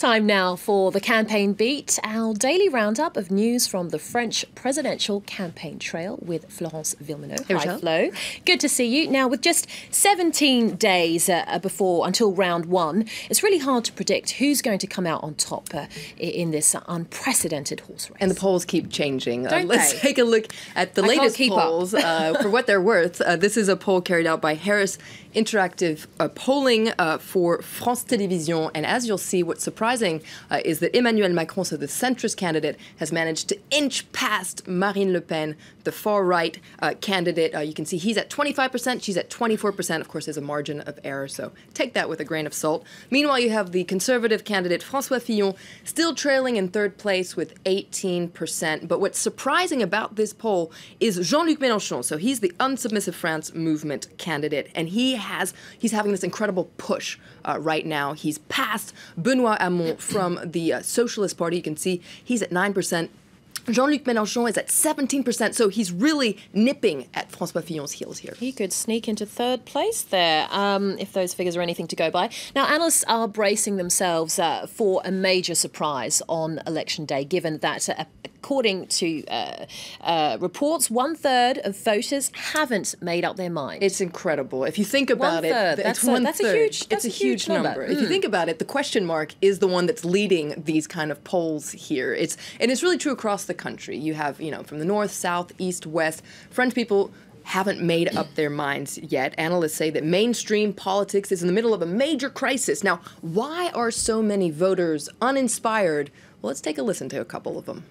Time now for the Campaign Beat, our daily roundup of news from the French presidential campaign trail with Florence Villeminot. Hi, Flo. Good to see you. Now, with just 17 days until round one, it's really hard to predict who's going to come out on top in this unprecedented horse race. And the polls keep changing. Let's take a look at the latest polls for what they're worth. This is a poll carried out by Harris Interactive Polling for France Télévisions. And as you'll see, what's surprising is that Emmanuel Macron, so the centrist candidate, has managed to inch past Marine Le Pen, the far-right candidate. You can see he's at 25%, she's at 24%. Of course, there's a margin of error, so take that with a grain of salt. Meanwhile, you have the conservative candidate, François Fillon, still trailing in third place with 18%. But what's surprising about this poll is Jean-Luc Melenchon. So he's the Unsubmissive France Movement candidate, and he's having this incredible push right now. He's passed Benoît Hamon from the Socialist Party. You can see he's at 9%. Jean-Luc Mélenchon is at 17%, so he's really nipping at François Fillon's heels here. He could sneak into third place there, if those figures are anything to go by. Now, analysts are bracing themselves for a major surprise on election day, given that, according to reports, 1/3 of voters haven't made up their mind. It's incredible. If you think about it, that's a huge number. If you think about it, the question mark is the one that's leading these kind of polls here. It's really true across the country. You have, from the north, south, east, west, French people haven't made up their minds yet. Analysts say that mainstream politics is in the middle of a major crisis. Now, why are so many voters uninspired? Well, let's take a listen to a couple of them.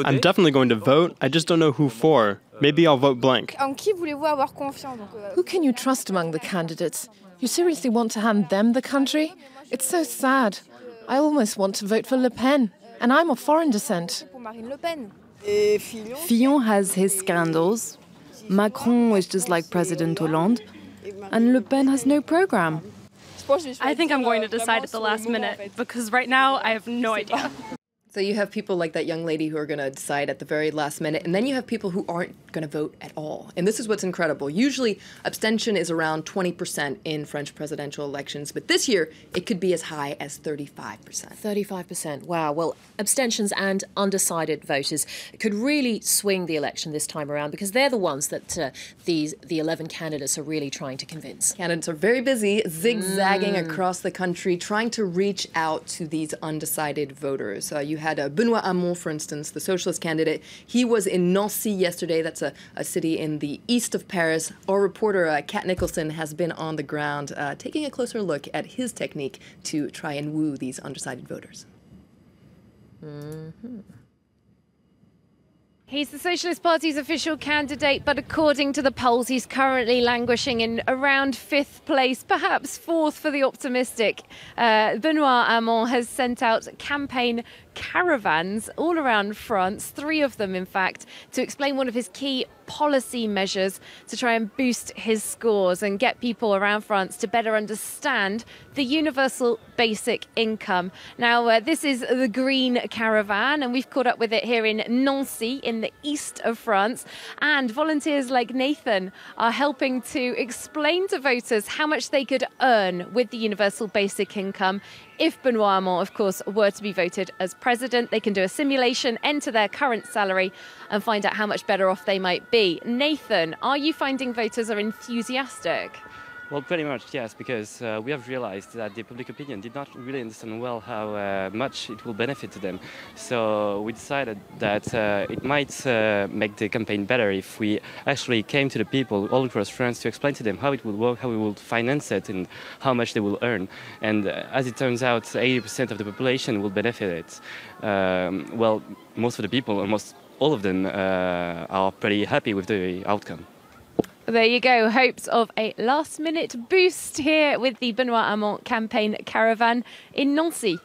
I'm definitely going to vote. I just don't know who for. Maybe I'll vote blank. Who can you trust among the candidates? You seriously want to hand them the country? It's so sad. I almost want to vote for Le Pen, and I'm of foreign descent. Fillon has his scandals. Macron is just like President Hollande. And Le Pen has no program. I think I'm going to decide at the last minute, because right now I have no idea. So you have people like that young lady who are going to decide at the very last minute, and then you have people who aren't going to vote at all. And this is what's incredible. Usually, abstention is around 20% in French presidential elections, but this year, it could be as high as 35%. 35%. Wow. Well, abstentions and undecided voters could really swing the election this time around, because they're the ones that the 11 candidates are really trying to convince. Candidates are very busy zigzagging across the country, trying to reach out to these undecided voters. You had Benoît Hamon, for instance, the socialist candidate. He was in Nancy yesterday. That's a city in the east of Paris. Our reporter, Kat Nicholson, has been on the ground taking a closer look at his technique to try and woo these undecided voters. He's the Socialist Party's official candidate, but according to the polls, he's currently languishing in around 5th place, perhaps 4th for the optimistic. Benoît Hamon has sent out campaign caravans all around France, 3 of them, in fact, to explain one of his key policy measures to try and boost his scores and get people around France to better understand the universal basic income. Now, this is the Green Caravan, and we've caught up with it here in Nancy, in the east of France. And volunteers like Nathan are helping to explain to voters how much they could earn with the universal basic income. If Benoît Hamon, of course, were to be voted as president, they can do a simulation, enter their current salary and find out how much better off they might be. Nathan, are you finding voters are enthusiastic? Well, pretty much, yes, because we have realized that the public opinion did not really understand well how much it will benefit to them. So we decided that it might make the campaign better if we actually came to the people all across France to explain to them how it will work, how we will finance it, and how much they will earn. And as it turns out, 80% of the population will benefit it. Well, most of the people, almost all of them, are pretty happy with the outcome. There you go. Hopes of a last-minute boost here with the Benoît Hamon campaign caravan in Nancy.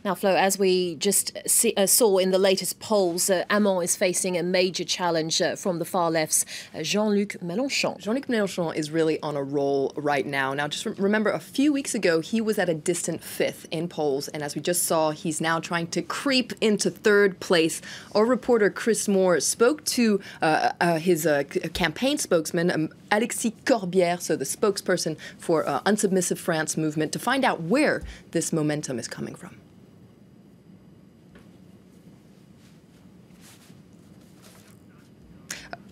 Now, Flo, as we just saw in the latest polls, Hamon is facing a major challenge from the far left's Jean-Luc Melenchon. Jean-Luc Melenchon is really on a roll right now. Now, just remember, a few weeks ago, he was at a distant 5th in polls. And as we just saw, he's now trying to creep into 3rd place. Our reporter, Chris Moore, spoke to his campaign spokesman, Alexis Corbière, so the spokesperson for Unsubmissive France movement, to find out where this momentum is coming from.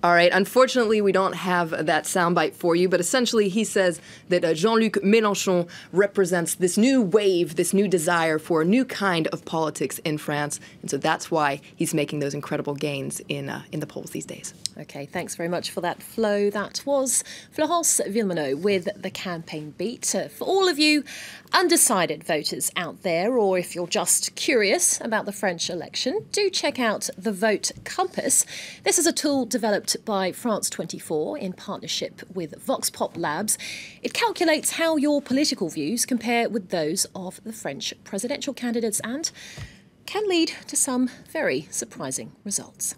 All right, unfortunately, we don't have that soundbite for you, but essentially he says that Jean-Luc Mélenchon represents this new wave, this new desire for a new kind of politics in France, and so that's why he's making those incredible gains in the polls these days. Okay, thanks very much for that, Flo. That was Florence Villeminot with the Campaign Beat. For all of you undecided voters out there, or if you're just curious about the French election, do check out the Vote Compass. This is a tool developed by France 24 in partnership with Vox Pop Labs. It calculates how your political views compare with those of the French presidential candidates and can lead to some very surprising results.